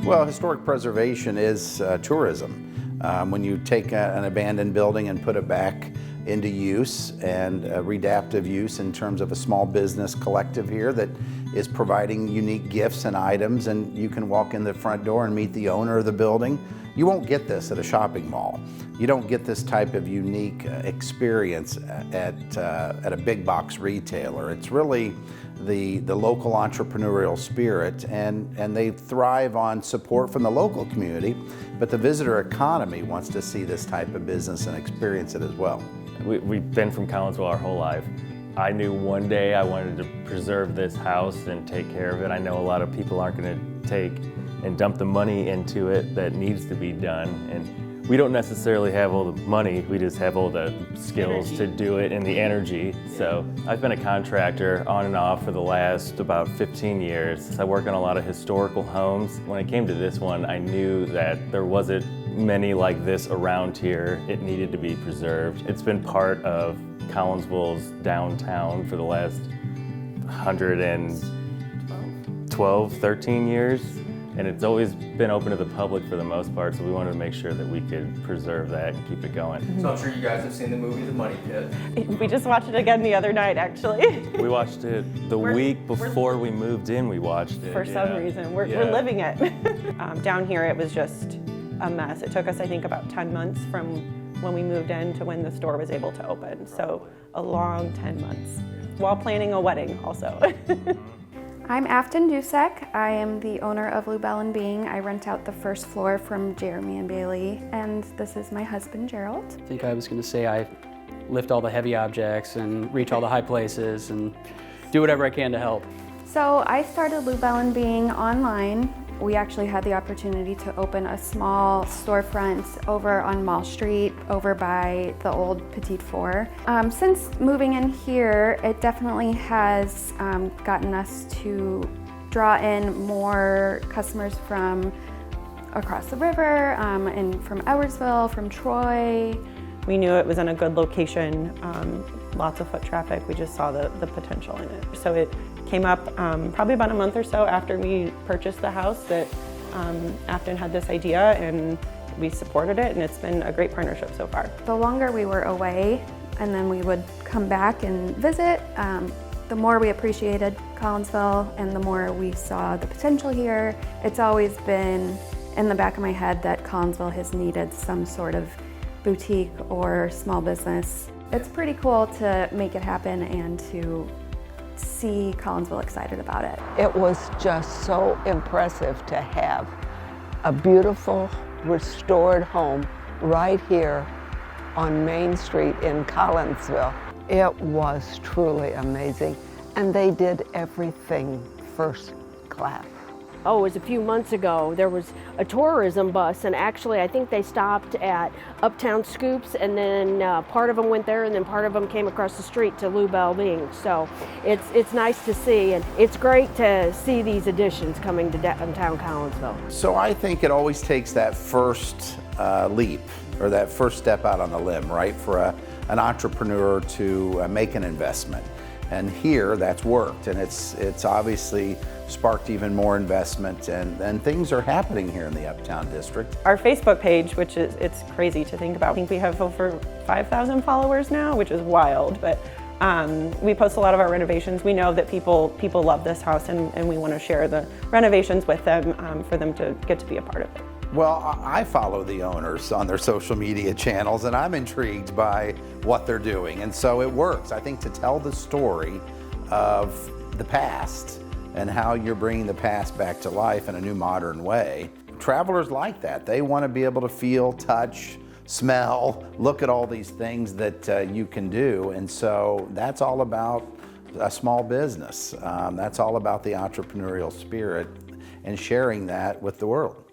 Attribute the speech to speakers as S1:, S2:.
S1: Well, historic preservation is tourism. When you take an abandoned building and put it back into use and redaptive use in terms of a small business collective here that is providing unique gifts and items, and you can walk in the front door and meet the owner of the building. You won't get this at a shopping mall. You don't get this type of unique experience at a big box retailer. It's really the local entrepreneurial spirit, and they thrive on support from the local community, but the visitor economy wants to see this type of business and experience it as well.
S2: We've been from Collinsville our whole life. I knew one day I wanted to preserve this house and take care of it. I know a lot of people aren't going to take and dump the money into it that needs to be done. And we don't necessarily have all the money, we just have all the skills to do it and the energy. So I've been a contractor on and off for the last about 15 years. I work on a lot of historical homes. When it came to this one, I knew that there wasn't many like this around here. It needed to be preserved. It's been part of Collinsville's downtown for the last 112, 13 years. And it's always been open to the public for the most part, so we wanted to make sure that we could preserve that and keep it going.
S3: So I'm sure you guys have seen the movie The Money Pit.
S4: We just watched it again the other night, actually.
S2: We watched it the week before we moved in, we watched it.
S4: For some reason, we're living it. Down here it was just a mess. It took us, I think, about 10 months from when we moved in to when the store was able to open. So a long 10 months, while planning a wedding also.
S5: I'm Afton Dusek. I am the owner of Belle and Being. I rent out the first floor from Jeremey and Bailey, and this is my husband, Gerald.
S6: I think I was going to say I lift all the heavy objects and reach all the high places and do whatever I can to help.
S5: So I started Belle and Being online. We actually had the opportunity to open a small storefront over on Mall Street, over by the old Petite Four. Since moving in here, it definitely has gotten us to draw in more customers from across the river, and from Edwardsville, from Troy.
S4: We knew it was in a good location, lots of foot traffic. We just saw the potential in it. So it came up probably about a month or so after we purchased the house that Afton had this idea, and we supported it, and it's been a great partnership so far.
S5: The longer we were away and then we would come back and visit, the more we appreciated Collinsville and the more we saw the potential here. It's always been in the back of my head that Collinsville has needed some sort of boutique or small business. It's pretty cool to make it happen and to see Collinsville excited about it.
S7: It was just so impressive to have a beautiful restored home right here on Main Street in Collinsville. It was truly amazing, and they did everything first class.
S8: Oh, it was a few months ago. There was a tourism bus, and actually I think they stopped at Uptown Scoops, and then part of them went there, and then part of them came across the street to Belle Being. So it's nice to see, and it's great to see these additions coming to downtown Collinsville.
S1: So I think it always takes that first leap, or that first step out on the limb, right, for an entrepreneur to make an investment. And here, that's worked, and it's obviously sparked even more investment, and things are happening here in the Uptown District.
S4: Our Facebook page, which it's crazy to think about. I think we have over 5,000 followers now, which is wild, but we post a lot of our renovations. We know that people love this house, and we want to share the renovations with them for them to get to be a part of it.
S1: Well, I follow the owners on their social media channels, and I'm intrigued by what they're doing, and so it works. I think to tell the story of the past and how you're bringing the past back to life in a new modern way, travelers like that. They want to be able to feel, touch, smell, look at all these things that you can do, and so that's all about a small business. That's all about the entrepreneurial spirit and sharing that with the world.